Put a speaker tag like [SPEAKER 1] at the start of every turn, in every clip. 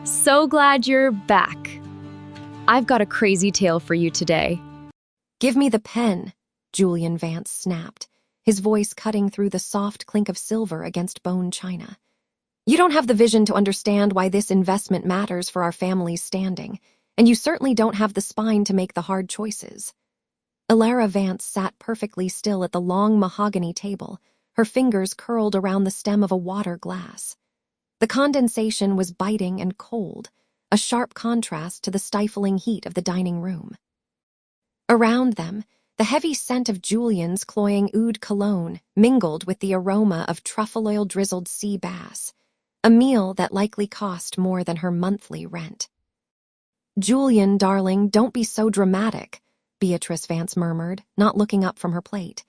[SPEAKER 1] So glad you're back. I've got a crazy tale for you today.
[SPEAKER 2] "Give me the pen," Julian Vance snapped, his voice cutting through the soft clink of silver against bone china. "You don't have the vision to understand why this investment matters for our family's standing, and you certainly don't have the spine to make the hard choices." Elara Vance sat perfectly still at the long mahogany table, her fingers curled around the stem of a water glass. The condensation was biting and cold, a sharp contrast to the stifling heat of the dining room. Around them, the heavy scent of Julian's cloying oud cologne mingled with the aroma of truffle-oil-drizzled sea bass, a meal that likely cost more than her monthly rent. "Julian, darling, don't be so dramatic," Beatrice Vance murmured, not looking up from her plate.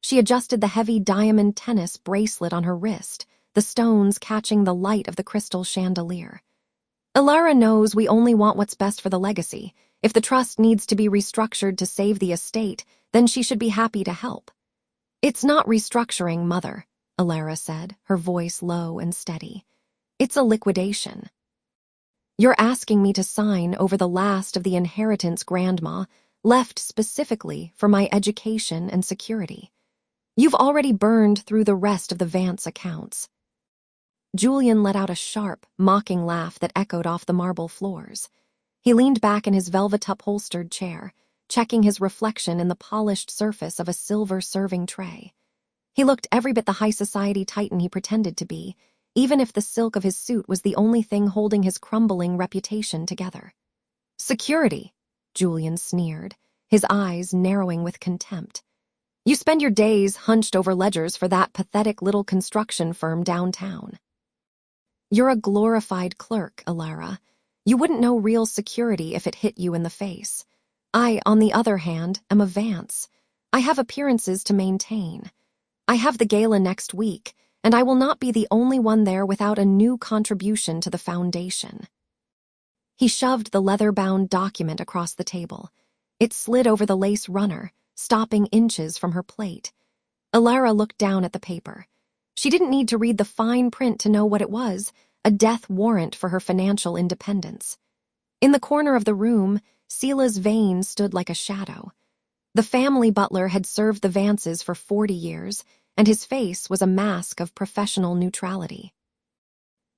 [SPEAKER 2] She adjusted the heavy diamond tennis bracelet on her wrist, the stones catching the light of the crystal chandelier. "Elara knows we only want what's best for the legacy. If the trust needs to be restructured to save the estate, then she should be happy to help." "It's not restructuring, Mother," Elara said, her voice low and steady. "It's a liquidation. You're asking me to sign over the last of the inheritance, Grandma, left specifically for my education and security. You've already burned through the rest of the Vance accounts." Julian let out a sharp, mocking laugh that echoed off the marble floors. He leaned back in his velvet-upholstered chair, checking his reflection in the polished surface of a silver serving tray. He looked every bit the high society titan he pretended to be, even if the silk of his suit was the only thing holding his crumbling reputation together. "Security," Julian sneered, his eyes narrowing with contempt. "You spend your days hunched over ledgers for that pathetic little construction firm downtown. You're a glorified clerk, Elara. You wouldn't know real security if it hit you in the face. I, on the other hand, am a Vance. I have appearances to maintain. I have the gala next week, and I will not be the only one there without a new contribution to the foundation." He shoved the leather-bound document across the table. It slid over the lace runner, stopping inches from her plate. Elara looked down at the paper. She didn't need to read the fine print to know what it was, a death warrant for her financial independence. In the corner of the room, Sela's vein stood like a shadow. The family butler had served the Vances for 40 years, and his face was a mask of professional neutrality.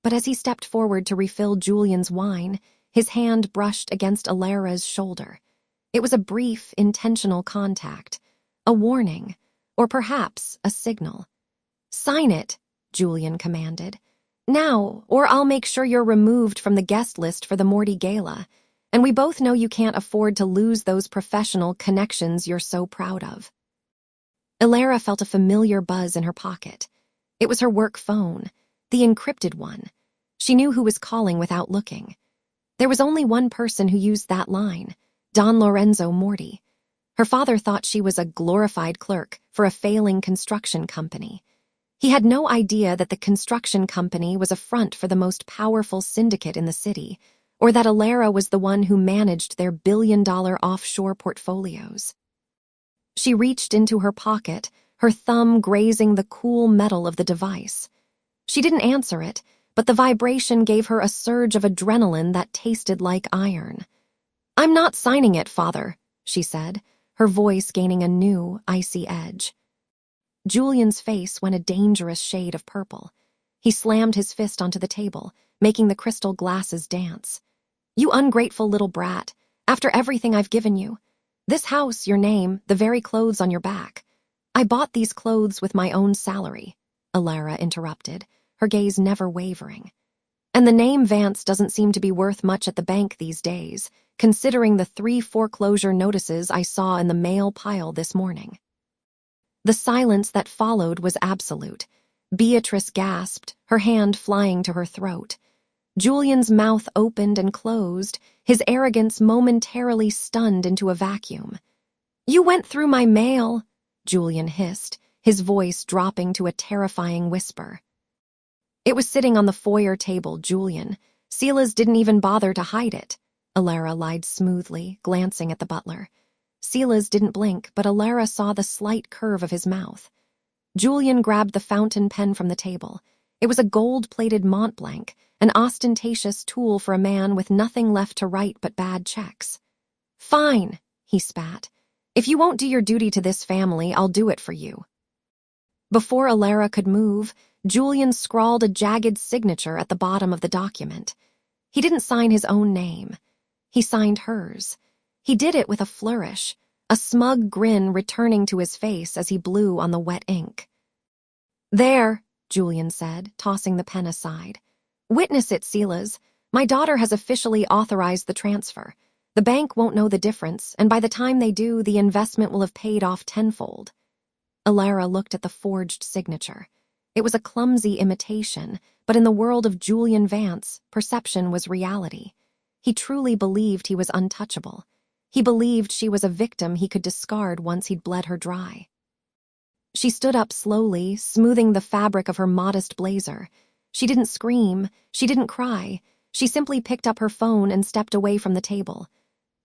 [SPEAKER 2] But as he stepped forward to refill Julian's wine, his hand brushed against Elara's shoulder. It was a brief, intentional contact, a warning, or perhaps a signal. "Sign it," Julian commanded. "Now, or I'll make sure you're removed from the guest list for the Moretti Gala, and we both know you can't afford to lose those professional connections you're so proud of." Elara felt a familiar buzz in her pocket. It was her work phone, the encrypted one. She knew who was calling without looking. There was only one person who used that line, Don Lorenzo Morty. Her father thought she was a glorified clerk for a failing construction company. He had no idea that the construction company was a front for the most powerful syndicate in the city, or that Elara was the one who managed their billion-dollar offshore portfolios. She reached into her pocket, her thumb grazing the cool metal of the device. She didn't answer it, but the vibration gave her a surge of adrenaline that tasted like iron. "I'm not signing it, Father," she said, her voice gaining a new, icy edge. Julian's face went a dangerous shade of purple. He slammed his fist onto the table, making the crystal glasses dance. "You ungrateful little brat, after everything I've given you. This house, your name, the very clothes on your back. I bought these clothes with my own salary," Elara interrupted, her gaze never wavering. "And the name Vance doesn't seem to be worth much at the bank these days, considering the 3 foreclosure notices I saw in the mail pile this morning." The silence that followed was absolute. Beatrice gasped, her hand flying to her throat. Julian's mouth opened and closed, his arrogance momentarily stunned into a vacuum. "You went through my mail," Julian hissed, his voice dropping to a terrifying whisper. "It was sitting on the foyer table, Julian. Sela's didn't even bother to hide it," Elara lied smoothly, glancing at the butler. Sela's didn't blink, but Elara saw the slight curve of his mouth. Julian grabbed the fountain pen from the table. It was a gold-plated Mont Blanc, an ostentatious tool for a man with nothing left to write but bad checks. "Fine," he spat. "If you won't do your duty to this family, I'll do it for you." Before Elara could move, Julian scrawled a jagged signature at the bottom of the document. He didn't sign his own name. He signed hers. He did it with a flourish, a smug grin returning to his face as he blew on the wet ink. "There," Julian said, tossing the pen aside. "Witness it, Silas. My daughter has officially authorized the transfer. The bank won't know the difference, and by the time they do, the investment will have paid off tenfold." Elara looked at the forged signature. It was a clumsy imitation, but in the world of Julian Vance, perception was reality. He truly believed he was untouchable. He believed she was a victim he could discard once he'd bled her dry. She stood up slowly, smoothing the fabric of her modest blazer. She didn't scream. She didn't cry. She simply picked up her phone and stepped away from the table.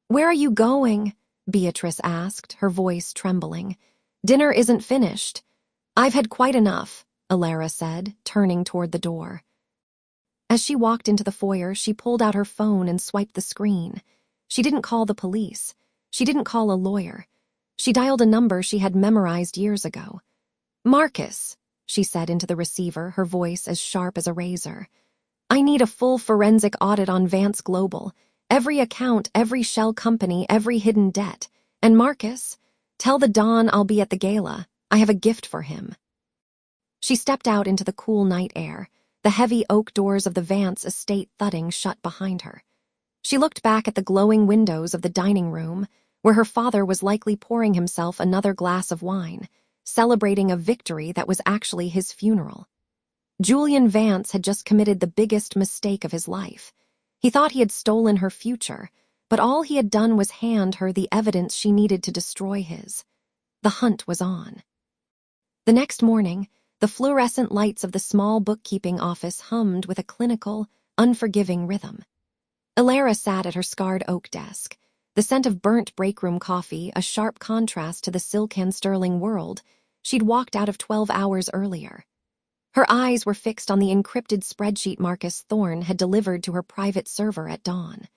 [SPEAKER 2] "Where are you going?" Beatrice asked, her voice trembling. "Dinner isn't finished." "I've had quite enough," Elara said, turning toward the door. As she walked into the foyer, she pulled out her phone and swiped the screen. She didn't call the police. She didn't call a lawyer. She dialed a number she had memorized years ago. "Marcus," she said into the receiver, her voice as sharp as a razor. "I need a full forensic audit on Vance Global. Every account, every shell company, every hidden debt. And Marcus, tell the Don I'll be at the gala. I have a gift for him." She stepped out into the cool night air, the heavy oak doors of the Vance estate thudding shut behind her. She looked back at the glowing windows of the dining room, where her father was likely pouring himself another glass of wine, celebrating a victory that was actually his funeral. Julian Vance had just committed the biggest mistake of his life. He thought he had stolen her future, but all he had done was hand her the evidence she needed to destroy his. The hunt was on. The next morning, the fluorescent lights of the small bookkeeping office hummed with a clinical, unforgiving rhythm. Elara sat at her scarred oak desk. The scent of burnt breakroom coffee, a sharp contrast to the silk and sterling world she'd walked out of 12 hours earlier. Her eyes were fixed on the encrypted spreadsheet Marcus Thorne had delivered to her private server at dawn.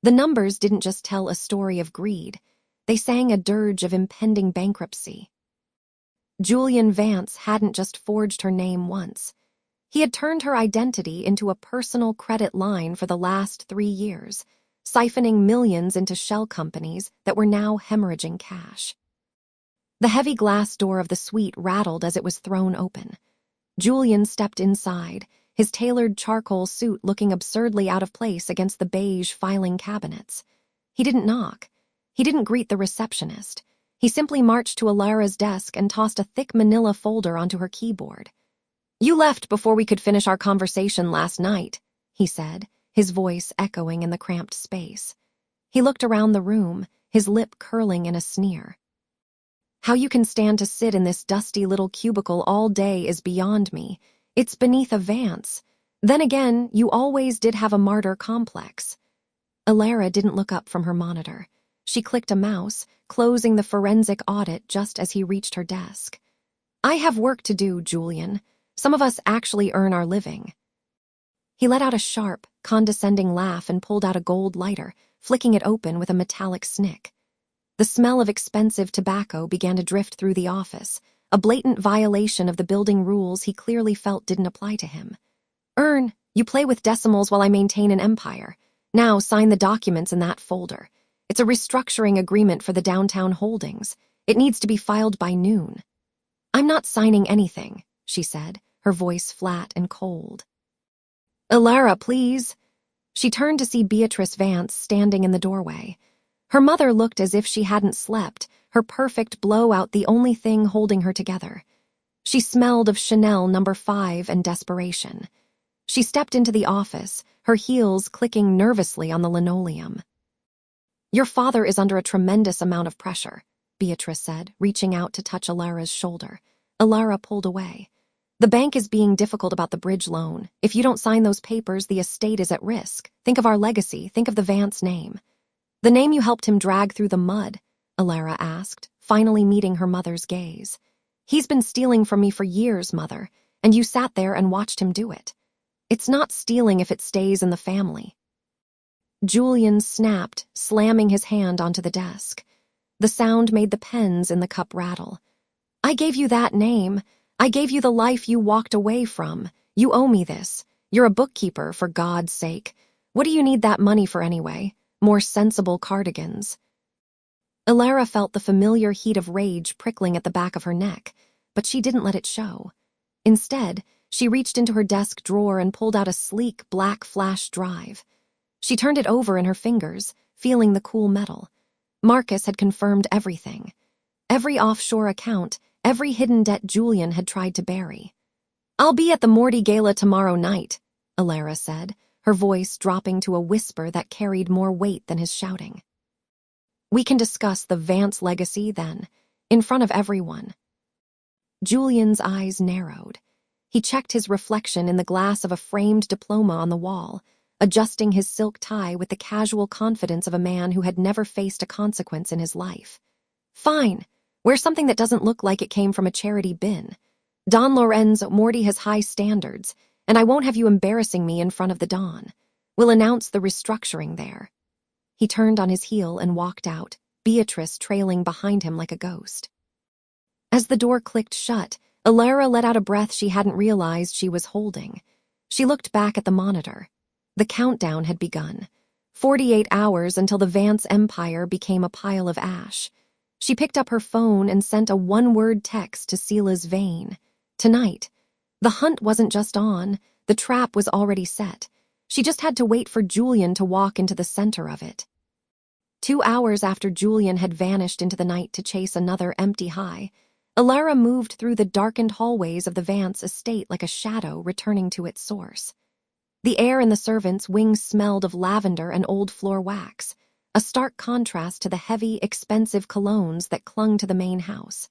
[SPEAKER 2] The numbers didn't just tell a story of greed. They sang a dirge of impending bankruptcy. Julian Vance hadn't just forged her name once. He had turned her identity into a personal credit line for the last 3 years, siphoning millions into shell companies that were now hemorrhaging cash. The heavy glass door of the suite rattled as it was thrown open. Julian stepped inside, his tailored charcoal suit looking absurdly out of place against the beige filing cabinets. He didn't knock. He didn't greet the receptionist. He simply marched to Elara's desk and tossed a thick manila folder onto her keyboard. "You left before we could finish our conversation last night," he said, his voice echoing in the cramped space. He looked around the room, his lip curling in a sneer. "How you can stand to sit in this dusty little cubicle all day is beyond me. It's beneath a Vance. Then again, you always did have a martyr complex." Elara didn't look up from her monitor. She clicked a mouse, closing the forensic audit just as he reached her desk. "I have work to do, Julian. Some of us actually earn our living." He let out a sharp, condescending laugh and pulled out a gold lighter, flicking it open with a metallic snick. The smell of expensive tobacco began to drift through the office, a blatant violation of the building rules he clearly felt didn't apply to him. "Earn, you play with decimals while I maintain an empire. Now sign the documents in that folder. It's a restructuring agreement for the downtown holdings. It needs to be filed by noon." "I'm not signing anything," she said, her voice flat and cold. "Elara, please." She turned to see Beatrice Vance standing in the doorway. Her mother looked as if she hadn't slept, her perfect blowout the only thing holding her together. She smelled of Chanel No. 5 and desperation. She stepped into the office, her heels clicking nervously on the linoleum. "Your father is under a tremendous amount of pressure," Beatrice said, reaching out to touch Elara's shoulder. Elara pulled away. "The bank is being difficult about the bridge loan. If you don't sign those papers, the estate is at risk. Think of our legacy. Think of the Vance name." "The name you helped him drag through the mud?" Elara asked, finally meeting her mother's gaze. "He's been stealing from me for years, Mother. and you sat there and watched him do it. It's not stealing if it stays in the family. Julian snapped, slamming his hand onto the desk. The sound made the pens in the cup rattle. I gave you that name. I gave you the life you walked away from. You owe me this. You're a bookkeeper, for God's sake. What do you need that money for anyway? More sensible cardigans. Elara felt the familiar heat of rage prickling at the back of her neck, but she didn't let it show. Instead, she reached into her desk drawer and pulled out a sleek black flash drive. She turned it over in her fingers, feeling the cool metal. Marcus had confirmed everything. Every offshore account, every hidden debt Julian had tried to bury. I'll be at the Moretti Gala tomorrow night, Elara said, her voice dropping to a whisper that carried more weight than his shouting. We can discuss the Vance legacy then, in front of everyone. Julian's eyes narrowed. He checked his reflection in the glass of a framed diploma on the wall, adjusting his silk tie with the casual confidence of a man who had never faced a consequence in his life. Fine, wear something that doesn't look like it came from a charity bin. Don Lorenzo Morty has high standards, and I won't have you embarrassing me in front of the Don. We'll announce the restructuring there. He turned on his heel and walked out, Beatrice trailing behind him like a ghost. As the door clicked shut, Elara let out a breath she hadn't realized she was holding. She looked back at the monitor. The countdown had begun. 48 hours until the Vance empire became a pile of ash. She picked up her phone and sent a one-word text to Sela's vein. Tonight. The hunt wasn't just on, the trap was already set. She just had to wait for Julian to walk into the center of it. 2 hours after Julian had vanished into the night to chase another empty high, Elara moved through the darkened hallways of the Vance estate like a shadow returning to its source. The air in the servants' wings smelled of lavender and old floor wax, a stark contrast to the heavy, expensive colognes that clung to the main house.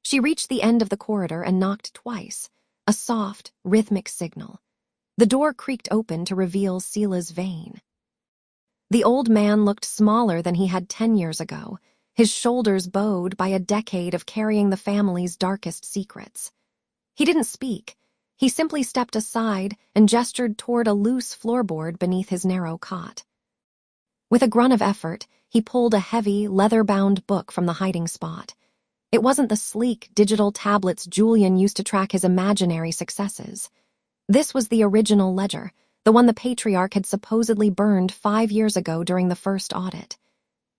[SPEAKER 2] She reached the end of the corridor and knocked twice, a soft, rhythmic signal. The door creaked open to reveal Sela's vein. The old man looked smaller than he had 10 years ago, his shoulders bowed by a decade of carrying the family's darkest secrets. He didn't speak. He simply stepped aside and gestured toward a loose floorboard beneath his narrow cot. With a grunt of effort, he pulled a heavy, leather-bound book from the hiding spot. It wasn't the sleek, digital tablets Julian used to track his imaginary successes. This was the original ledger, the one the patriarch had supposedly burned 5 years ago during the first audit.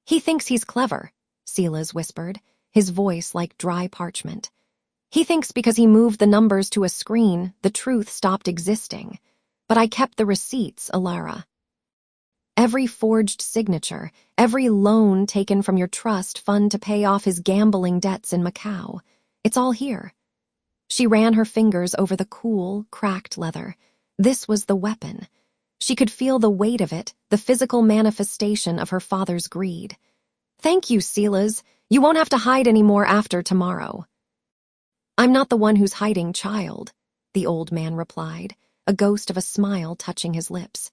[SPEAKER 2] He thinks he's clever, Sela's whispered, his voice like dry parchment. He thinks because he moved the numbers to a screen, the truth stopped existing. But I kept the receipts, Elara. Every forged signature, every loan taken from your trust fund to pay off his gambling debts in Macau. It's all here. She ran her fingers over the cool, cracked leather. This was the weapon. She could feel the weight of it, the physical manifestation of her father's greed. Thank you, Selas. You won't have to hide anymore after tomorrow. I'm not the one who's hiding, child, the old man replied, a ghost of a smile touching his lips.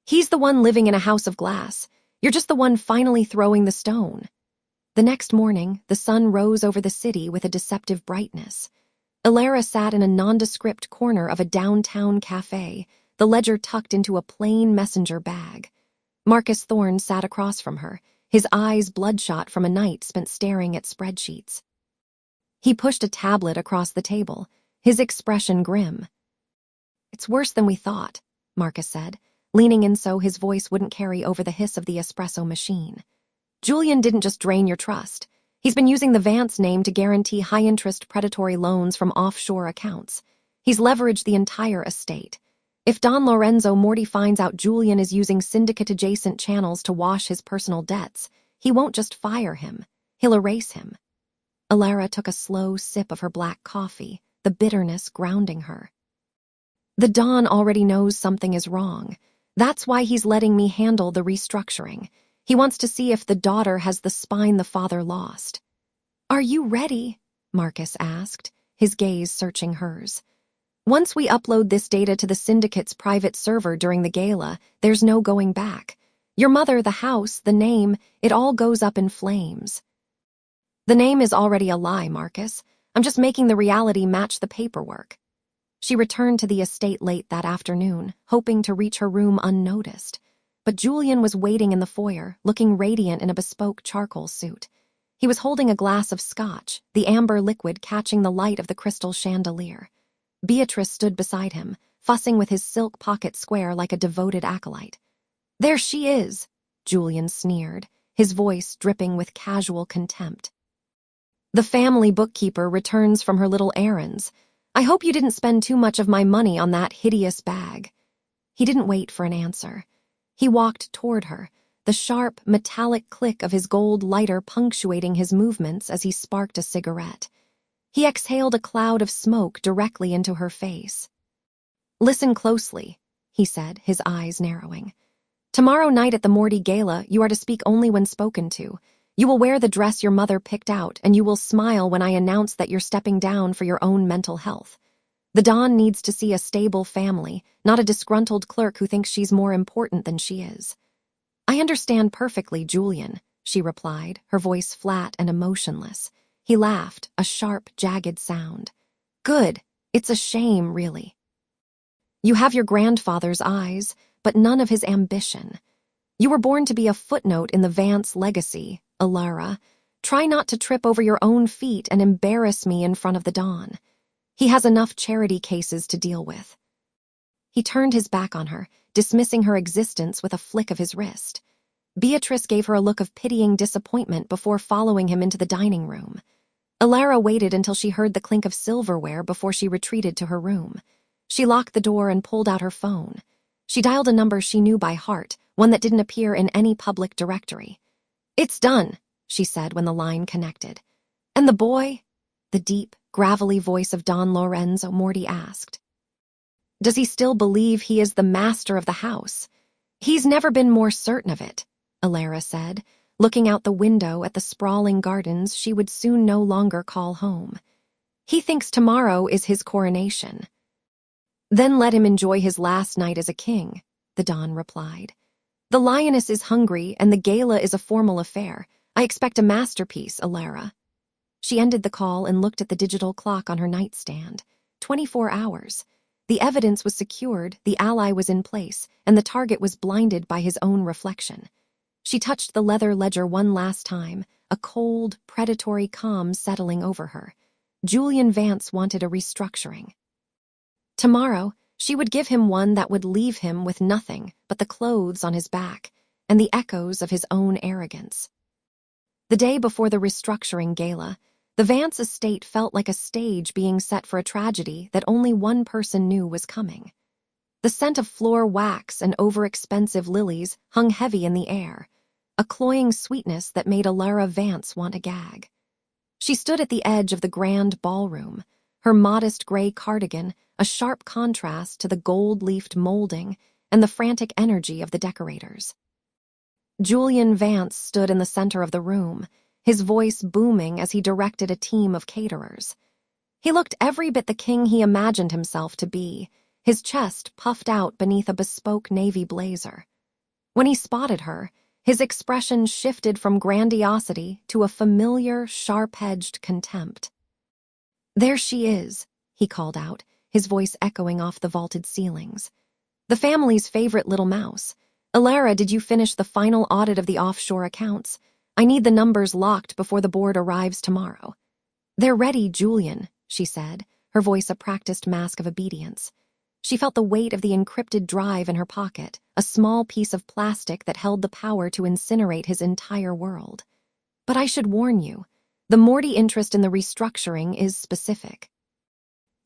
[SPEAKER 2] He's the one living in a house of glass. You're just the one finally throwing the stone. The next morning, the sun rose over the city with a deceptive brightness. Elara sat in a nondescript corner of a downtown cafe, the ledger tucked into a plain messenger bag. Marcus Thorne sat across from her, his eyes bloodshot from a night spent staring at spreadsheets. He pushed a tablet across the table, his expression grim. It's worse than we thought, Marcus said, leaning in so his voice wouldn't carry over the hiss of the espresso machine. Julian didn't just drain your trust. He's been using the Vance name to guarantee high-interest predatory loans from offshore accounts. He's leveraged the entire estate. If Don Lorenzo Morty finds out Julian is using syndicate-adjacent channels to wash his personal debts, he won't just fire him. He'll erase him. Elara took a slow sip of her black coffee, the bitterness grounding her. The Don already knows something is wrong. That's why he's letting me handle the restructuring. He wants to see if the daughter has the spine the father lost. Are you ready? Marcus asked, his gaze searching hers. Once we upload this data to the syndicate's private server during the gala, there's no going back. Your mother, the house, the name, it all goes up in flames. The name is already a lie, Marcus. I'm just making the reality match the paperwork. She returned to the estate late that afternoon, hoping to reach her room unnoticed. But Julian was waiting in the foyer, looking radiant in a bespoke charcoal suit. He was holding a glass of scotch, the amber liquid catching the light of the crystal chandelier. Beatrice stood beside him, fussing with his silk pocket square like a devoted acolyte. "There she is," Julian sneered, his voice dripping with casual contempt. "The family bookkeeper returns from her little errands. I hope you didn't spend too much of my money on that hideous bag." He didn't wait for an answer. He walked toward her, the sharp, metallic click of his gold lighter punctuating his movements as he sparked a cigarette. He exhaled a cloud of smoke directly into her face. "Listen closely," he said, his eyes narrowing. "Tomorrow night at the Moretti Gala, you are to speak only when spoken to. You will wear the dress your mother picked out, and you will smile when I announce that you're stepping down for your own mental health. The Dawn needs to see a stable family, not a disgruntled clerk who thinks she's more important than she is." "I understand perfectly, Julian," she replied, her voice flat and emotionless. He laughed, a sharp, jagged sound. "Good. It's a shame, really. You have your grandfather's eyes, but none of his ambition. You were born to be a footnote in the Vance legacy, Elara. Try not to trip over your own feet and embarrass me in front of the Dawn. He has enough charity cases to deal with." He turned his back on her, dismissing her existence with a flick of his wrist. Beatrice gave her a look of pitying disappointment before following him into the dining room. Elara waited until she heard the clink of silverware before she retreated to her room. She locked the door and pulled out her phone. She dialed a number she knew by heart, one that didn't appear in any public directory. "It's done," she said when the line connected. "And the boy?" the deep, gravelly voice of Don Lorenzo Morty asked. "Does he still believe he is the master of the house?" "He's never been more certain of it," Elara said, looking out the window at the sprawling gardens she would soon no longer call home. "He thinks tomorrow is his coronation." "Then let him enjoy his last night as a king," the Dawn replied. "The lioness is hungry and the gala is a formal affair. I expect a masterpiece, Elara." She ended the call and looked at the digital clock on her nightstand. 24 hours. The evidence was secured, the ally was in place, and the target was blinded by his own reflection. She touched the leather ledger one last time, a cold, predatory calm settling over her. Julian Vance wanted a restructuring. Tomorrow, she would give him one that would leave him with nothing but the clothes on his back and the echoes of his own arrogance. The day before the restructuring gala, the Vance estate felt like a stage being set for a tragedy that only one person knew was coming. The scent of floor wax and overexpensive lilies hung heavy in the air, a cloying sweetness that made Elara Vance want a gag. She stood at the edge of the grand ballroom, her modest gray cardigan a sharp contrast to the gold-leafed molding and the frantic energy of the decorators. Julian Vance stood in the center of the room, his voice booming as he directed a team of caterers. He looked every bit the king he imagined himself to be, his chest puffed out beneath a bespoke navy blazer. When he spotted her, his expression shifted from grandiosity to a familiar, sharp-edged contempt. "There she is," he called out, his voice echoing off the vaulted ceilings. "The family's favorite little mouse. Elara, did you finish the final audit of the offshore accounts? I need the numbers locked before the board arrives tomorrow." "They're ready, Julian," she said, her voice a practiced mask of obedience. She felt the weight of the encrypted drive in her pocket, a small piece of plastic that held the power to incinerate his entire world. "But I should warn you, the Morty interest in the restructuring is specific.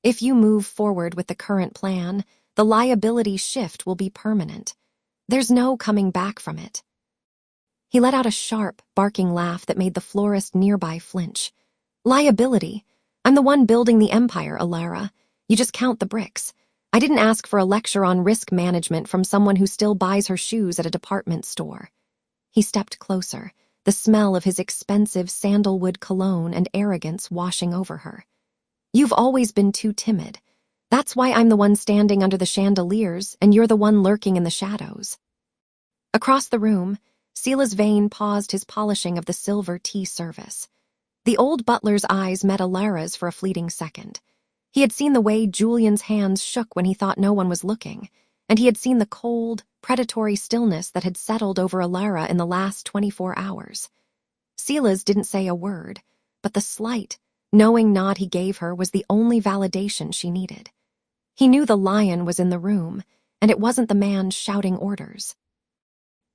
[SPEAKER 2] If you move forward with the current plan, the liability shift will be permanent. There's no coming back from it." He let out a sharp, barking laugh that made the florist nearby flinch. "Liability? I'm the one building the empire, Elara. You just count the bricks. I didn't ask for a lecture on risk management from someone who still buys her shoes at a department store." He stepped closer, the smell of his expensive sandalwood cologne and arrogance washing over her. "You've always been too timid. That's why I'm the one standing under the chandeliers and you're the one lurking in the shadows." Across the room, Silas Vane paused his polishing of the silver tea service. The old butler's eyes met Elara's for a fleeting second. He had seen the way Julian's hands shook when he thought no one was looking, and he had seen the cold, predatory stillness that had settled over Elara in the last 24 hours. Silas didn't say a word, but the slight, knowing nod he gave her was the only validation she needed. He knew the lion was in the room, and it wasn't the man shouting orders.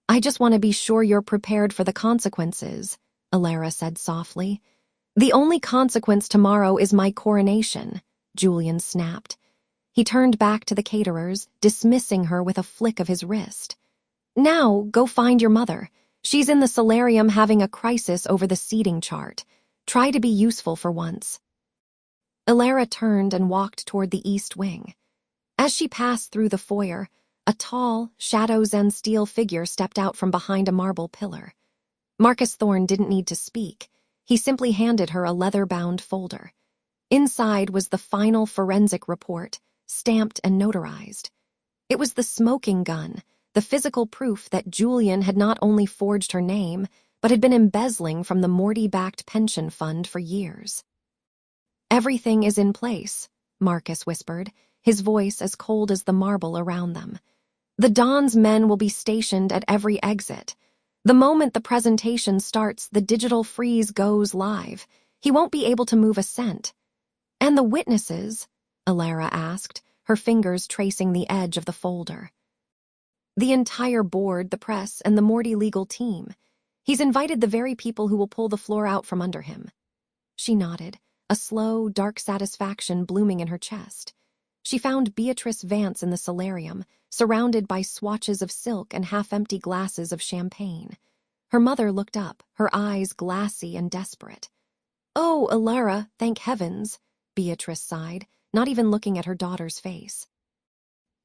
[SPEAKER 2] "I just want to be sure you're prepared for the consequences," Elara said softly. "The only consequence tomorrow is my coronation," Julian snapped. He turned back to the caterers, dismissing her with a flick of his wrist. "Now, go find your mother. She's in the solarium having a crisis over the seating chart. Try to be useful for once." Elara turned and walked toward the east wing. As she passed through the foyer, a tall, shadows and steel figure stepped out from behind a marble pillar. Marcus Thorne didn't need to speak. He simply handed her a leather-bound folder. Inside was the final forensic report, stamped and notarized. It was the smoking gun, the physical proof that Julian had not only forged her name, but had been embezzling from the Morty-backed pension fund for years. "Everything is in place," Marcus whispered, his voice as cold as the marble around them. "The Dawn's men will be stationed at every exit. The moment the presentation starts, the digital freeze goes live. He won't be able to move a cent." "And the witnesses?" Elara asked, her fingers tracing the edge of the folder. "The entire board, the press, and the Morty legal team. He's invited the very people who will pull the floor out from under him." She nodded, a slow, dark satisfaction blooming in her chest. She found Beatrice Vance in the solarium, surrounded by swatches of silk and half-empty glasses of champagne. Her mother looked up, her eyes glassy and desperate. "Oh, Elara, thank heavens," Beatrice sighed, not even looking at her daughter's face.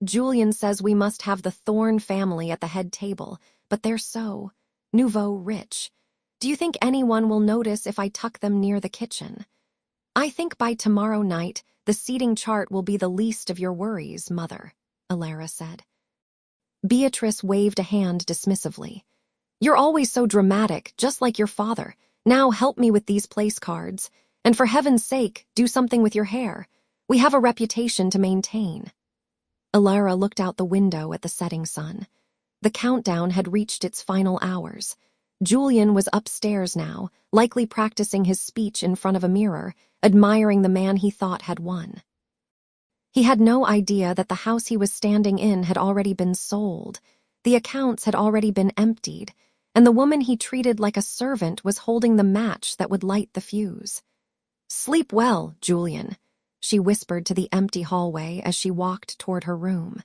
[SPEAKER 2] "Julian says we must have the Thorne family at the head table, but they're so nouveau rich. Do you think anyone will notice if I tuck them near the kitchen? I think by tomorrow night, the seating chart will be the least of your worries, Mother," Elara said. Beatrice waved a hand dismissively. "You're always so dramatic, just like your father. Now help me with these place cards. And for heaven's sake, do something with your hair. We have a reputation to maintain." Elara looked out the window at the setting sun. The countdown had reached its final hours. Julian was upstairs now, likely practicing his speech in front of a mirror, admiring the man he thought had won. He had no idea that the house he was standing in had already been sold. The accounts had already been emptied, and the woman he treated like a servant was holding the match that would light the fuse. "Sleep well, Julian," she whispered to the empty hallway as she walked toward her room.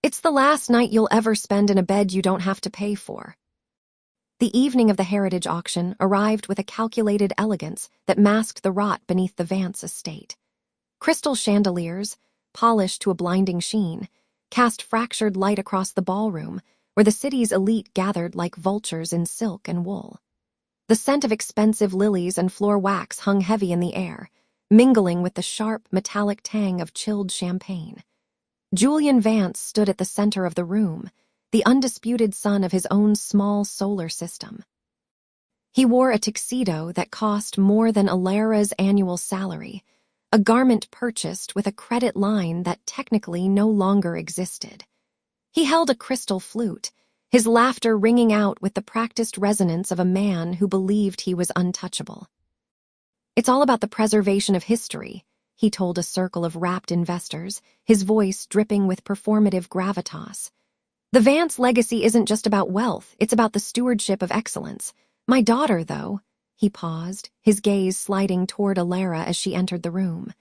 [SPEAKER 2] "It's the last night you'll ever spend in a bed you don't have to pay for." The evening of the heritage auction arrived with a calculated elegance that masked the rot beneath the Vance estate. Crystal chandeliers, polished to a blinding sheen, cast fractured light across the ballroom, where the city's elite gathered like vultures in silk and wool. The scent of expensive lilies and floor wax hung heavy in the air, mingling with the sharp, metallic tang of chilled champagne. Julian Vance stood at the center of the room, the undisputed son of his own small solar system. He wore a tuxedo that cost more than Elara's annual salary, a garment purchased with a credit line that technically no longer existed. He held a crystal flute, his laughter ringing out with the practiced resonance of a man who believed he was untouchable. "It's all about the preservation of history," he told a circle of rapt investors, his voice dripping with performative gravitas. "The Vance legacy isn't just about wealth, it's about the stewardship of excellence. My daughter, though," he paused, his gaze sliding toward Elara as she entered the room.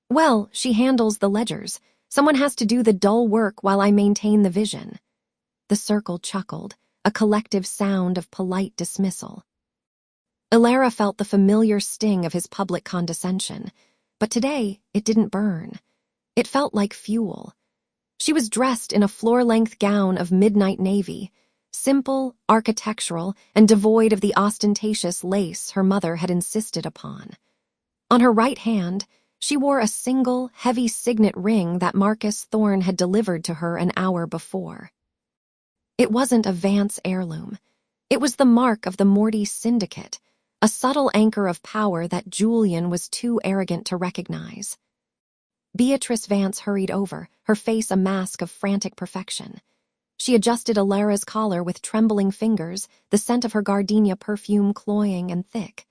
[SPEAKER 2] "Well, she handles the ledgers. Someone has to do the dull work while I maintain the vision." The circle chuckled, a collective sound of polite dismissal. Elara felt the familiar sting of his public condescension, but today it didn't burn. It felt like fuel. She was dressed in a floor-length gown of midnight navy, simple, architectural, and devoid of the ostentatious lace her mother had insisted upon. On her right hand, she wore a single, heavy signet ring that Marcus Thorne had delivered to her an hour before. It wasn't a Vance heirloom. It was the mark of the Moretti Syndicate, a subtle anchor of power that Julian was too arrogant to recognize. Beatrice Vance hurried over, her face a mask of frantic perfection. She adjusted Elara's collar with trembling fingers, the scent of her gardenia perfume cloying and thick.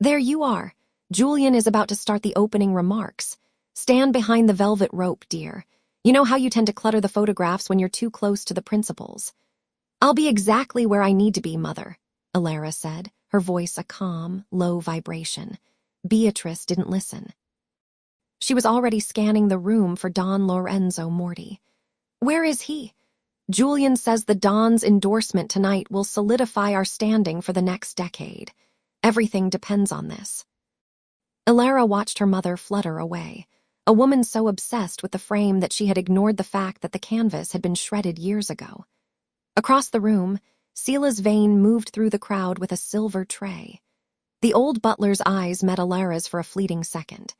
[SPEAKER 2] "There you are. Julian is about to start the opening remarks. Stand behind the velvet rope, dear. You know how you tend to clutter the photographs when you're too close to the principals." "I'll be exactly where I need to be, Mother," Elara said, her voice a calm, low vibration. Beatrice didn't listen. She was already scanning the room for Don Lorenzo Morty. "Where is he? Julian says the Don's endorsement tonight will solidify our standing for the next decade. Everything depends on this." Elara watched her mother flutter away, a woman so obsessed with the frame that she had ignored the fact that the canvas had been shredded years ago. Across the room, Sela's Vane moved through the crowd with a silver tray. The old butler's eyes met Elara's for a fleeting second.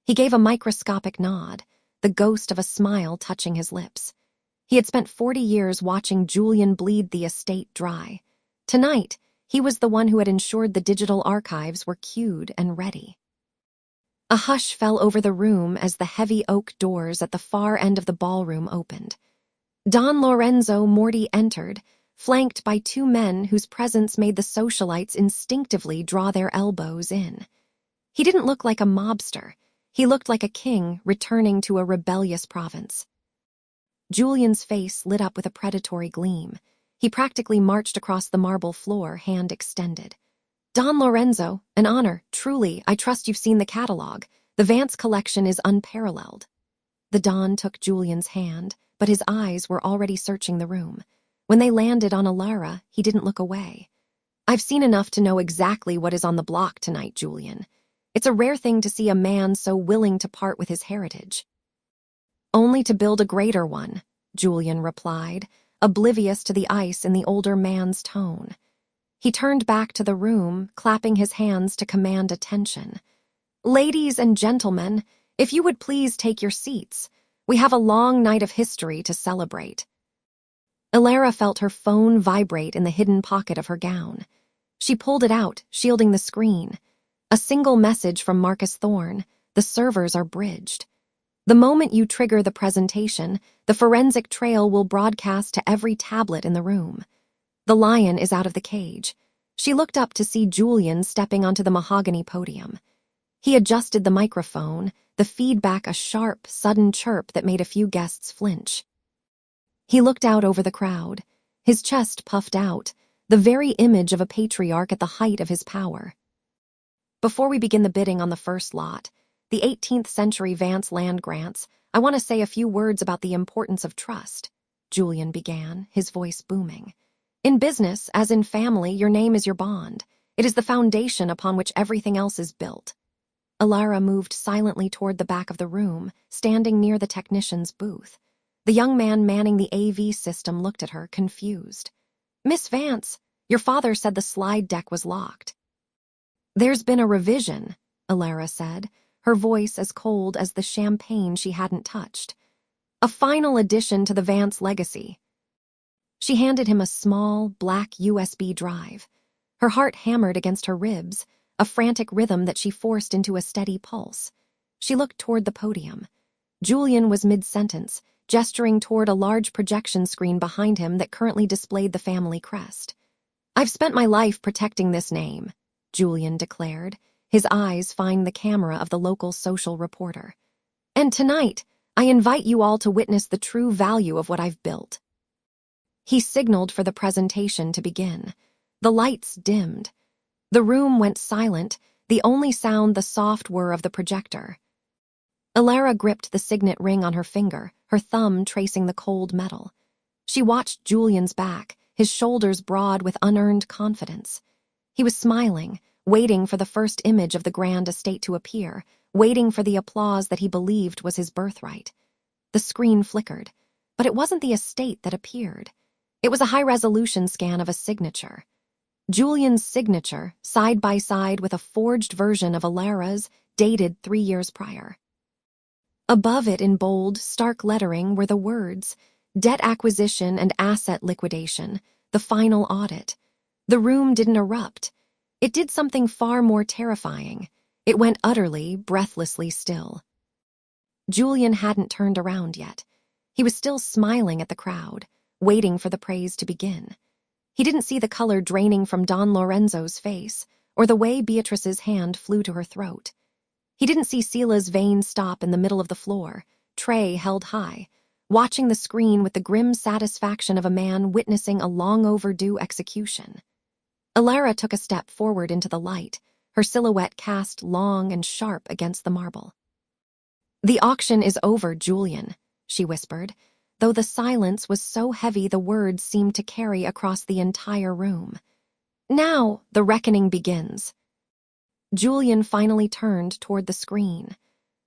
[SPEAKER 2] He gave a microscopic nod, the ghost of a smile touching his lips. He had spent 40 years watching Julian bleed the estate dry. Tonight, he was the one who had ensured the digital archives were queued and ready. A hush fell over the room as the heavy oak doors at the far end of the ballroom opened. Don Lorenzo Morty entered, flanked by two men whose presence made the socialites instinctively draw their elbows in. He didn't look like a mobster. He looked like a king returning to a rebellious province. Julian's face lit up with a predatory gleam. He practically marched across the marble floor, hand extended. "Don Lorenzo, an honor, truly. I trust you've seen the catalog. The Vance collection is unparalleled." The Don took Julian's hand, but his eyes were already searching the room. When they landed on Elara, he didn't look away. "I've seen enough to know exactly what is on the block tonight, Julian. It's a rare thing to see a man so willing to part with his heritage." "Only to build a greater one," Julian replied, oblivious to the ice in the older man's tone. He turned back to the room, clapping his hands to command attention. "Ladies and gentlemen, if you would please take your seats. We have a long night of history to celebrate." Elara felt her phone vibrate in the hidden pocket of her gown. She pulled it out, shielding the screen. A single message from Marcus Thorne: "The servers are bridged. The moment you trigger the presentation, the forensic trail will broadcast to every tablet in the room. The lion is out of the cage." She looked up to see Julian stepping onto the mahogany podium. He adjusted the microphone, the feedback a sharp, sudden chirp that made a few guests flinch. He looked out over the crowd, his chest puffed out, the very image of a patriarch at the height of his power. "Before we begin the bidding on the first lot, the 18th century Vance land grants, I want to say a few words about the importance of trust," Julian began, his voice booming. "In business, as in family, your name is your bond. It is the foundation upon which everything else is built." Elara moved silently toward the back of the room, standing near the technician's booth. The young man manning the AV system looked at her, confused. "Miss Vance, your father said the slide deck was locked." "There's been a revision," Elara said, her voice as cold as the champagne she hadn't touched. "A final addition to the Vance legacy." She handed him a small, black USB drive. Her heart hammered against her ribs, a frantic rhythm that she forced into a steady pulse. She looked toward the podium. Julian was mid-sentence, gesturing toward a large projection screen behind him that currently displayed the family crest. "I've spent my life protecting this name," Julian declared, his eyes finding the camera of the local social reporter. "And tonight, I invite you all to witness the true value of what I've built." He signaled for the presentation to begin. The lights dimmed. The room went silent, the only sound the soft whir of the projector. Elara gripped the signet ring on her finger, her thumb tracing the cold metal. She watched Julian's back, his shoulders broad with unearned confidence. He was smiling, waiting for the first image of the grand estate to appear, waiting for the applause that he believed was his birthright. The screen flickered, but it wasn't the estate that appeared. It was a high-resolution scan of a signature. Julian's signature, side by side with a forged version of Elara's, dated 3 years prior. Above it in bold, stark lettering were the words, "Debt acquisition and asset liquidation, the final audit." The room didn't erupt. It did something far more terrifying. It went utterly, breathlessly still. Julian hadn't turned around yet. He was still smiling at the crowd, waiting for the praise to begin. He didn't see the color draining from Don Lorenzo's face, or the way Beatrice's hand flew to her throat. He didn't see Sela's veins stop in the middle of the floor, tray held high, watching the screen with the grim satisfaction of a man witnessing a long-overdue execution. Elara took a step forward into the light, her silhouette cast long and sharp against the marble. "The auction is over, Julian," she whispered, though the silence was so heavy the words seemed to carry across the entire room. "Now the reckoning begins." Julian finally turned toward the screen.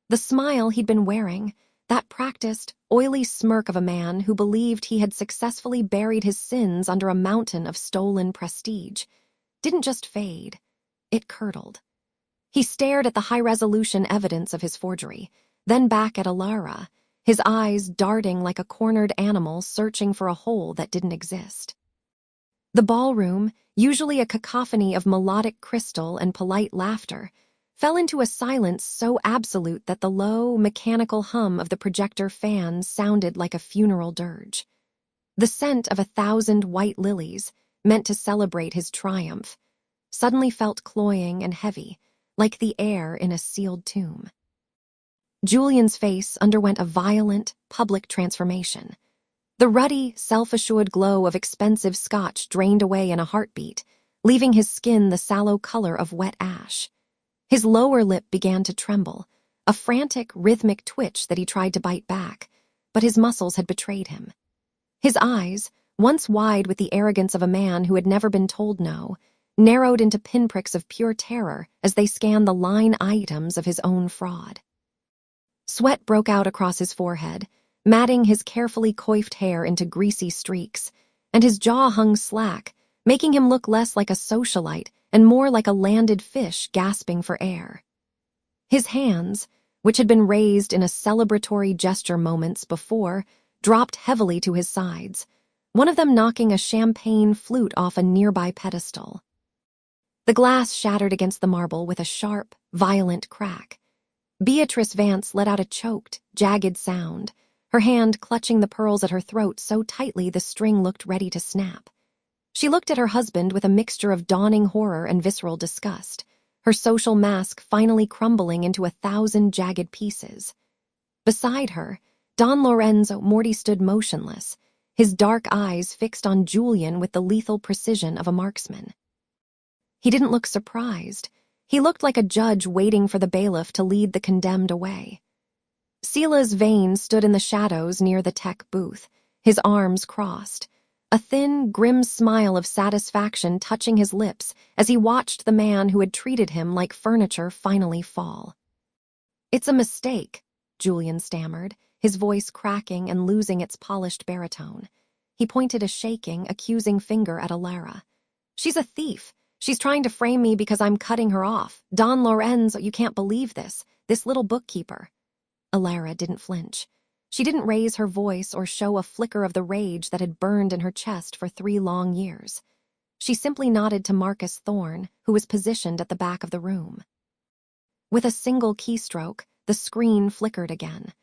[SPEAKER 2] The smile he'd been wearing, that practiced, oily smirk of a man who believed he had successfully buried his sins under a mountain of stolen prestige, didn't just fade, it curdled. He stared at the high-resolution evidence of his forgery, then back at Elara, his eyes darting like a cornered animal searching for a hole that didn't exist. The ballroom, usually a cacophony of melodic crystal and polite laughter, fell into a silence so absolute that the low, mechanical hum of the projector fans sounded like a funeral dirge. The scent of 1,000 white lilies, meant to celebrate his triumph, suddenly felt cloying and heavy, like the air in a sealed tomb. Julian's face underwent a violent, public transformation. The ruddy, self-assured glow of expensive scotch drained away in a heartbeat, leaving his skin the sallow color of wet ash. His lower lip began to tremble, a frantic, rhythmic twitch that he tried to bite back, but his muscles had betrayed him. His eyes, once wide with the arrogance of a man who had never been told no, narrowed into pinpricks of pure terror as they scanned the line items of his own fraud. Sweat broke out across his forehead, matting his carefully coiffed hair into greasy streaks, and his jaw hung slack, making him look less like a socialite and more like a landed fish gasping for air. His hands, which had been raised in a celebratory gesture moments before, dropped heavily to his sides, one of them knocking a champagne flute off a nearby pedestal. The glass shattered against the marble with a sharp, violent crack. Beatrice Vance let out a choked, jagged sound, her hand clutching the pearls at her throat so tightly the string looked ready to snap. She looked at her husband with a mixture of dawning horror and visceral disgust, her social mask finally crumbling into 1,000 jagged pieces. Beside her, Don Lorenzo Morty stood motionless, his dark eyes fixed on Julian with the lethal precision of a marksman. He didn't look surprised. He looked like a judge waiting for the bailiff to lead the condemned away. Sela's Vane stood in the shadows near the tech booth, his arms crossed, a thin, grim smile of satisfaction touching his lips as he watched the man who had treated him like furniture finally fall. "It's a mistake," Julian stammered, his voice cracking and losing its polished baritone. He pointed a shaking, accusing finger at Elara. "She's a thief. She's trying to frame me because I'm cutting her off. Don Lorenzo, you can't believe this. This little bookkeeper." Elara didn't flinch. She didn't raise her voice or show a flicker of the rage that had burned in her chest for 3 long years. She simply nodded to Marcus Thorne, who was positioned at the back of the room. With a single keystroke, the screen flickered again.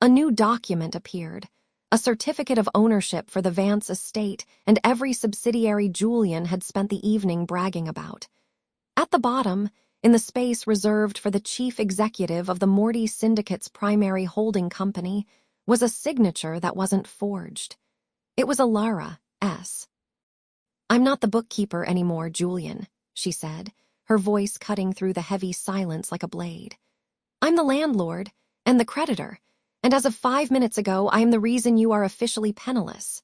[SPEAKER 2] A new document appeared, a certificate of ownership for the Vance estate and every subsidiary Julian had spent the evening bragging about. At the bottom, in the space reserved for the chief executive of the Moretti Syndicate's primary holding company, was a signature that wasn't forged. It was Elara S. "I'm not the bookkeeper anymore, Julian," she said, her voice cutting through the heavy silence like a blade. "I'm the landlord and the creditor, and as of 5 minutes ago, I am the reason you are officially penniless."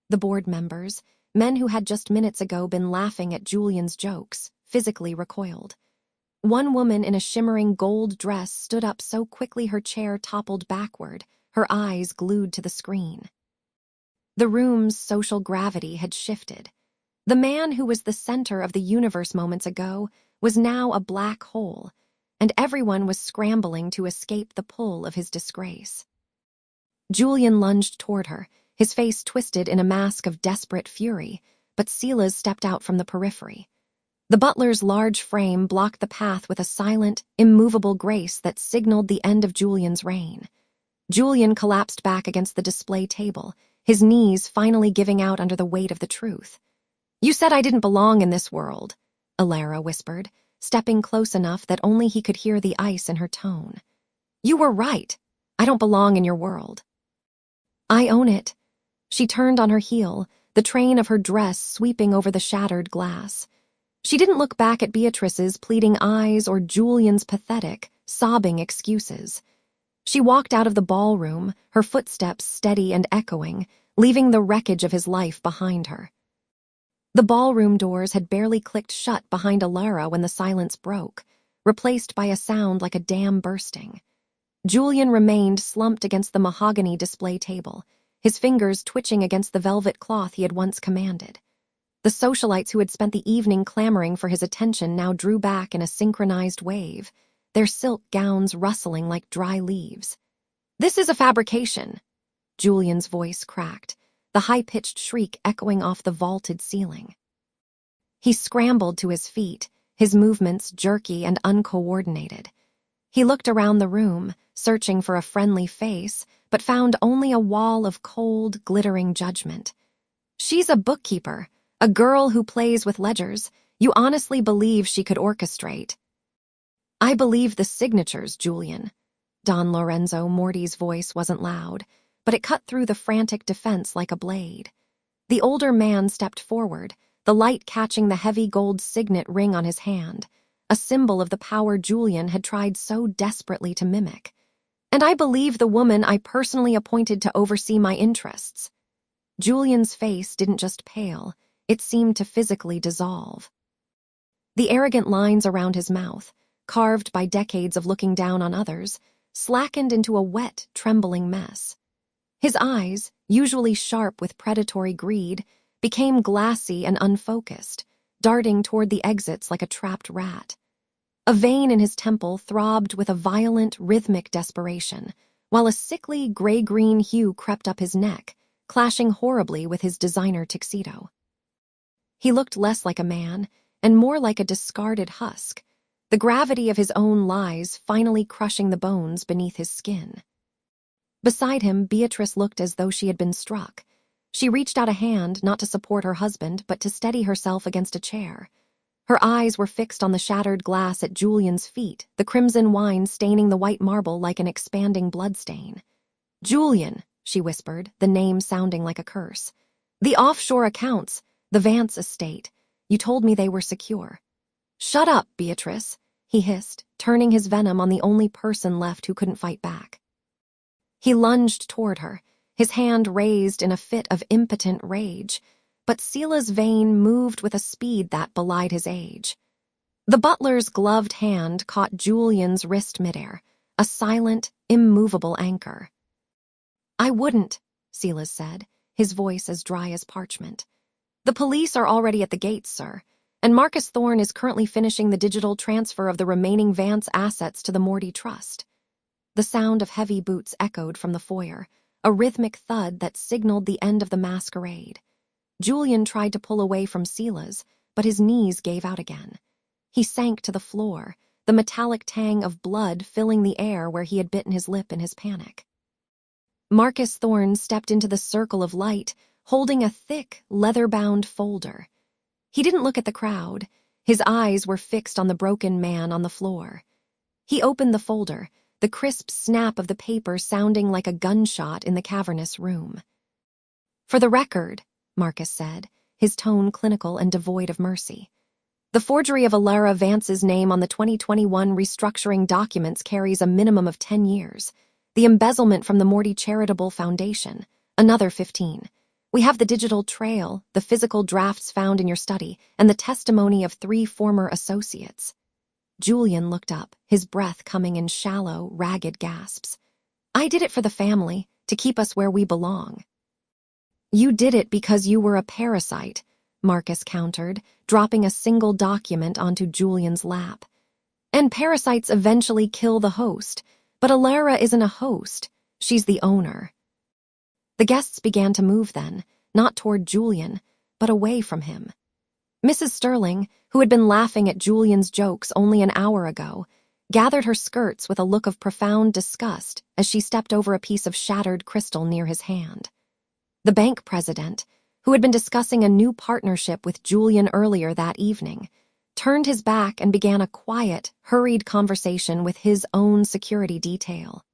[SPEAKER 2] The board members, men who had just minutes ago been laughing at Julian's jokes, physically recoiled. One woman in a shimmering gold dress stood up so quickly her chair toppled backward, her eyes glued to the screen. The room's social gravity had shifted. The man who was the center of the universe moments ago was now a black hole, and everyone was scrambling to escape the pull of his disgrace. Julian lunged toward her, his face twisted in a mask of desperate fury, but Silas stepped out from the periphery. The butler's large frame blocked the path with a silent, immovable grace that signaled the end of Julian's reign. Julian collapsed back against the display table, his knees finally giving out under the weight of the truth. "You said I didn't belong in this world," Elara whispered, stepping close enough that only he could hear the ice in her tone. "You were right. I don't belong in your world." "I own it." She turned on her heel, the train of her dress sweeping over the shattered glass. She didn't look back at Beatrice's pleading eyes or Julian's pathetic, sobbing excuses. She walked out of the ballroom, her footsteps steady and echoing, leaving the wreckage of his life behind her. The ballroom doors had barely clicked shut behind Elara when the silence broke, replaced by a sound like a dam bursting. Julian remained slumped against the mahogany display table, his fingers twitching against the velvet cloth he had once commanded. The socialites who had spent the evening clamoring for his attention now drew back in a synchronized wave, their silk gowns rustling like dry leaves. "This is a fabrication," Julian's voice cracked, the high-pitched shriek echoing off the vaulted ceiling. He scrambled to his feet, his movements jerky and uncoordinated. He looked around the room, searching for a friendly face, but found only a wall of cold, glittering judgment. "She's a bookkeeper, a girl who plays with ledgers. You honestly believe she could orchestrate?" "I believe the signatures, Julian." Don Lorenzo Morty's voice wasn't loud, but it cut through the frantic defense like a blade. The older man stepped forward, the light catching the heavy gold signet ring on his hand, a symbol of the power Julian had tried so desperately to mimic. "And I believe the woman I personally appointed to oversee my interests." Julian's face didn't just pale, it seemed to physically dissolve. The arrogant lines around his mouth, carved by decades of looking down on others, slackened into a wet, trembling mess. His eyes, usually sharp with predatory greed, became glassy and unfocused, darting toward the exits like a trapped rat. A vein in his temple throbbed with a violent, rhythmic desperation, while a sickly, gray-green hue crept up his neck, clashing horribly with his designer tuxedo. He looked less like a man, and more like a discarded husk, the gravity of his own lies finally crushing the bones beneath his skin. Beside him, Beatrice looked as though she had been struck. She reached out a hand not to support her husband, but to steady herself against a chair. Her eyes were fixed on the shattered glass at Julian's feet, the crimson wine staining the white marble like an expanding bloodstain. "Julian," she whispered, the name sounding like a curse. "The offshore accounts, the Vance estate. You told me they were secure." "Shut up, Beatrice," he hissed, turning his venom on the only person left who couldn't fight back. He lunged toward her, his hand raised in a fit of impotent rage, but Sela's vein moved with a speed that belied his age. The butler's gloved hand caught Julian's wrist midair, a silent, immovable anchor. "I wouldn't," Sela said, his voice as dry as parchment. "The police are already at the gates, sir, and Marcus Thorne is currently finishing the digital transfer of the remaining Vance assets to the Morty Trust." The sound of heavy boots echoed from the foyer, a rhythmic thud that signaled the end of the masquerade. Julian tried to pull away from Sela's, but his knees gave out again. He sank to the floor, the metallic tang of blood filling the air where he had bitten his lip in his panic. Marcus Thorne stepped into the circle of light, holding a thick, leather-bound folder. He didn't look at the crowd. His eyes were fixed on the broken man on the floor. He opened the folder, the crisp snap of the paper sounding like a gunshot in the cavernous room. "For the record," Marcus said, his tone clinical and devoid of mercy, "the forgery of Elara Vance's name on the 2021 restructuring documents carries a minimum of 10 years. The embezzlement from the Morty Charitable Foundation, another 15. We have the digital trail, the physical drafts found in your study, and the testimony of 3 former associates." Julian looked up, his breath coming in shallow, ragged gasps. "I did it for the family, to keep us where we belong." "You did it because you were a parasite," Marcus countered, dropping a single document onto Julian's lap. "And parasites eventually kill the host, but Elara isn't a host, she's the owner." The guests began to move then, not toward Julian, but away from him. Mrs. Sterling, who had been laughing at Julian's jokes only an hour ago, gathered her skirts with a look of profound disgust as she stepped over a piece of shattered crystal near his hand. The bank president, who had been discussing a new partnership with Julian earlier that evening, turned his back and began a quiet, hurried conversation with his own security detail.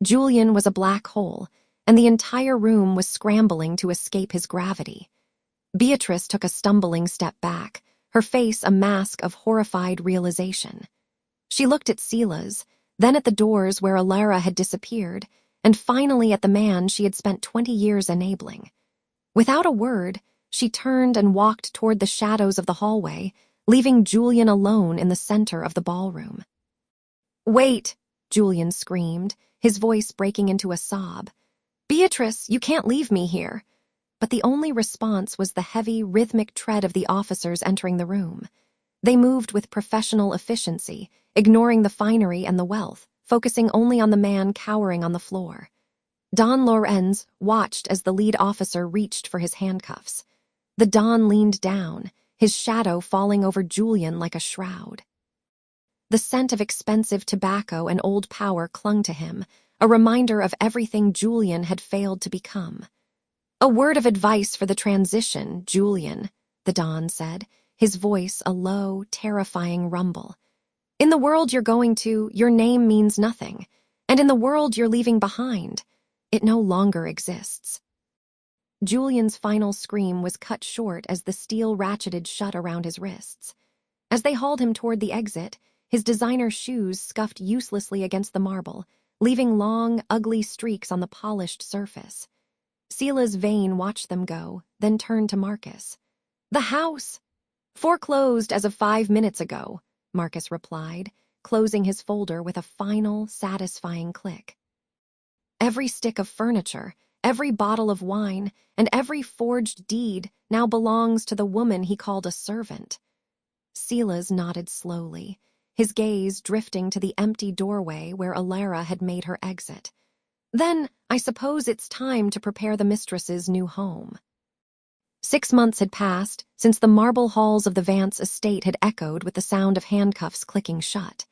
[SPEAKER 2] Julian was a black hole, and the entire room was scrambling to escape his gravity. Beatrice took a stumbling step back, her face a mask of horrified realization. She looked at Sila's, then at the doors where Elara had disappeared, and finally at the man she had spent 20 years enabling. Without a word, she turned and walked toward the shadows of the hallway, leaving Julian alone in the center of the ballroom. "Wait!" Julian screamed, his voice breaking into a sob. "Beatrice, you can't leave me here." But the only response was the heavy, rhythmic tread of the officers entering the room. They moved with professional efficiency, ignoring the finery and the wealth, focusing only on the man cowering on the floor. Don Lorenz watched as the lead officer reached for his handcuffs. The Don leaned down, his shadow falling over Julian like a shroud. The scent of expensive tobacco and old power clung to him, a reminder of everything Julian had failed to become. "A word of advice for the transition, Julian," the Don said, his voice a low, terrifying rumble. "In the world you're going to, your name means nothing, and in the world you're leaving behind, it no longer exists." Julian's final scream was cut short as the steel ratcheted shut around his wrists. As they hauled him toward the exit, his designer shoes scuffed uselessly against the marble, leaving long, ugly streaks on the polished surface. Sila's Vane watched them go, then turned to Marcus. "The house!" "Foreclosed as of 5 minutes ago," Marcus replied, closing his folder with a final, satisfying click. Every stick of furniture, every bottle of wine, and every forged deed now belongs to the woman he called a servant. Sila's nodded slowly, his gaze drifting to the empty doorway where Elara had made her exit. "Then, I suppose it's time to prepare the mistress's new home." 6 months had passed since the marble halls of the Vance estate had echoed with the sound of handcuffs clicking shut.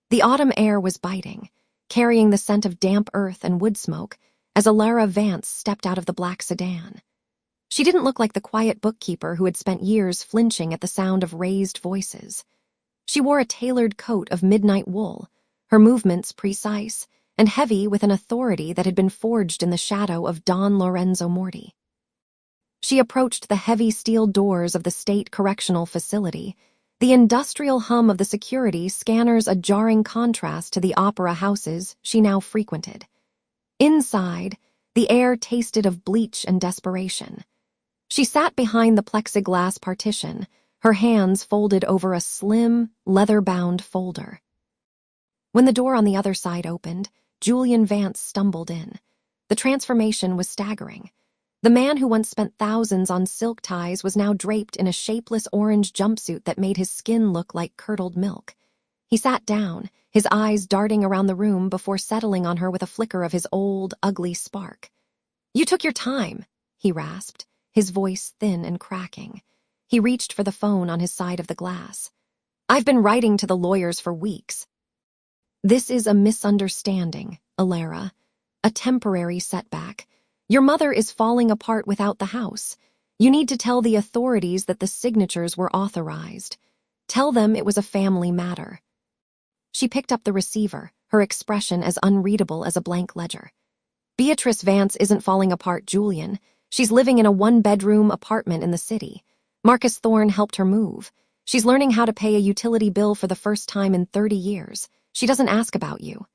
[SPEAKER 2] The autumn air was biting, carrying the scent of damp earth and wood smoke as Elara Vance stepped out of the black sedan. She didn't look like the quiet bookkeeper who had spent years flinching at the sound of raised voices. She wore a tailored coat of midnight wool, her movements precise and heavy with an authority that had been forged in the shadow of Don Lorenzo Morty. She approached the heavy steel doors of the state correctional facility, the industrial hum of the security scanners a jarring contrast to the opera houses she now frequented. Inside, the air tasted of bleach and desperation. She sat behind the plexiglass partition, her hands folded over a slim, leather-bound folder. When the door on the other side opened, Julian Vance stumbled in. The transformation was staggering. The man who once spent thousands on silk ties was now draped in a shapeless orange jumpsuit that made his skin look like curdled milk. He sat down, his eyes darting around the room before settling on her with a flicker of his old, ugly spark. "You took your time," he rasped, his voice thin and cracking. He reached for the phone on his side of the glass. "I've been writing to the lawyers for weeks." "This is a misunderstanding, Elara. A temporary setback. Your mother is falling apart without the house. You need to tell the authorities that the signatures were authorized. Tell them it was a family matter." She picked up the receiver, her expression as unreadable as a blank ledger. "Beatrice Vance isn't falling apart, Julian. She's living in a one-bedroom apartment in the city. Marcus Thorne helped her move. She's learning how to pay a utility bill for the first time in 30 years. She doesn't ask about you."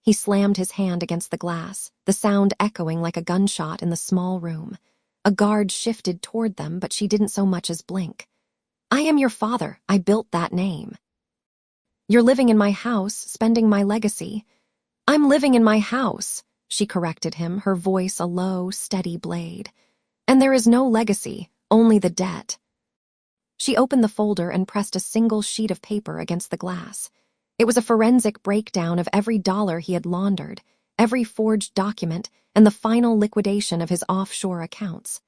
[SPEAKER 2] He slammed his hand against the glass, the sound echoing like a gunshot in the small room. A guard shifted toward them, but she didn't so much as blink. "I am your father. I built that name." "You're living in my house, spending my legacy." "I'm living in my house," she corrected him, her voice a low, steady blade. "And there is no legacy, only the debt." She opened the folder and pressed a single sheet of paper against the glass. It was a forensic breakdown of every dollar he had laundered, every forged document, and the final liquidation of his offshore accounts.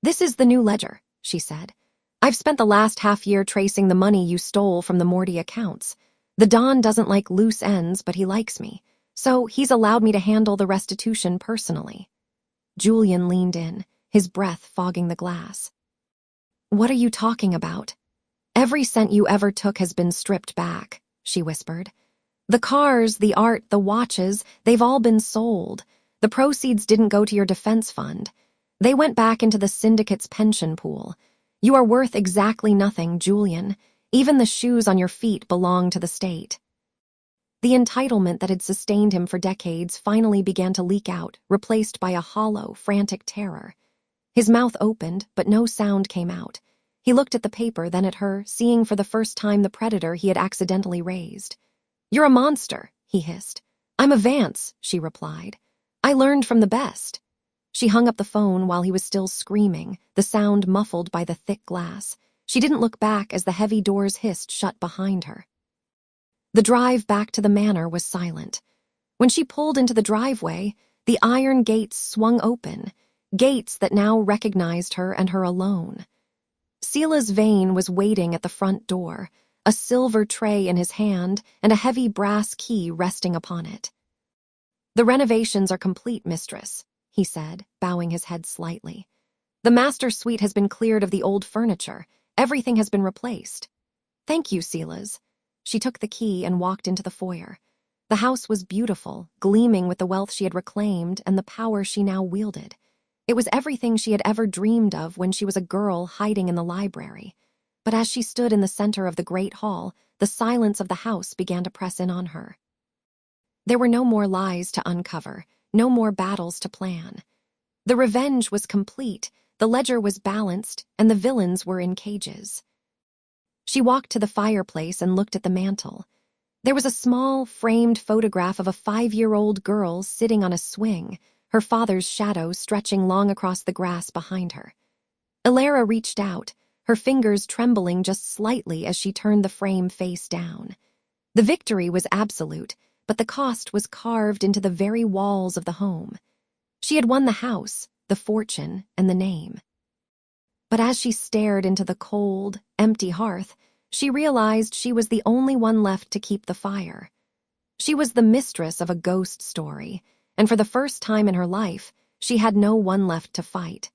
[SPEAKER 2] "This is the new ledger," she said. I've spent the last half-year tracing the money you stole from the Morty accounts. The Don doesn't like loose ends, but he likes me. So he's allowed me to handle the restitution personally. Julian leaned in, his breath fogging the glass. What are you talking about? Every cent you ever took has been stripped back, she whispered. The cars, the art, the watches, they've all been sold. The proceeds didn't go to your defense fund. They went back into the syndicate's pension pool. You are worth exactly nothing, Julian. Even the shoes on your feet belong to the state. The entitlement that had sustained him for decades finally began to leak out, replaced by a hollow, frantic terror. His mouth opened, but no sound came out. He looked at the paper, then at her, seeing for the first time the predator he had accidentally raised. You're a monster, he hissed. I'm a Vance, she replied. I learned from the best. She hung up the phone while he was still screaming, the sound muffled by the thick glass. She didn't look back as the heavy doors hissed shut behind her. The drive back to the manor was silent. When she pulled into the driveway, the iron gates swung open, gates that now recognized her and her alone. Silas Vane was waiting at the front door, a silver tray in his hand and a heavy brass key resting upon it. The renovations are complete, mistress, he said, bowing his head slightly. The master suite has been cleared of the old furniture. Everything has been replaced. Thank you, Silas. She took the key and walked into the foyer. The house was beautiful, gleaming with the wealth she had reclaimed and the power she now wielded. It was everything she had ever dreamed of when she was a girl hiding in the library. But as she stood in the center of the great hall, the silence of the house began to press in on her. There were no more lies to uncover, no more battles to plan. The revenge was complete, the ledger was balanced, and the villains were in cages. She walked to the fireplace and looked at the mantel. There was a small, framed photograph of a 5-year-old girl sitting on a swing, her father's shadow stretching long across the grass behind her. Elara reached out, her fingers trembling just slightly as she turned the frame face down. The victory was absolute, but the cost was carved into the very walls of the home. She had won the house, the fortune, and the name. But as she stared into the cold, empty hearth, she realized she was the only one left to keep the fire. She was the mistress of a ghost story, and for the first time in her life, she had no one left to fight.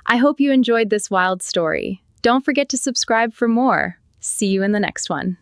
[SPEAKER 1] I hope you enjoyed this wild story. Don't forget to subscribe for more. See you in the next one.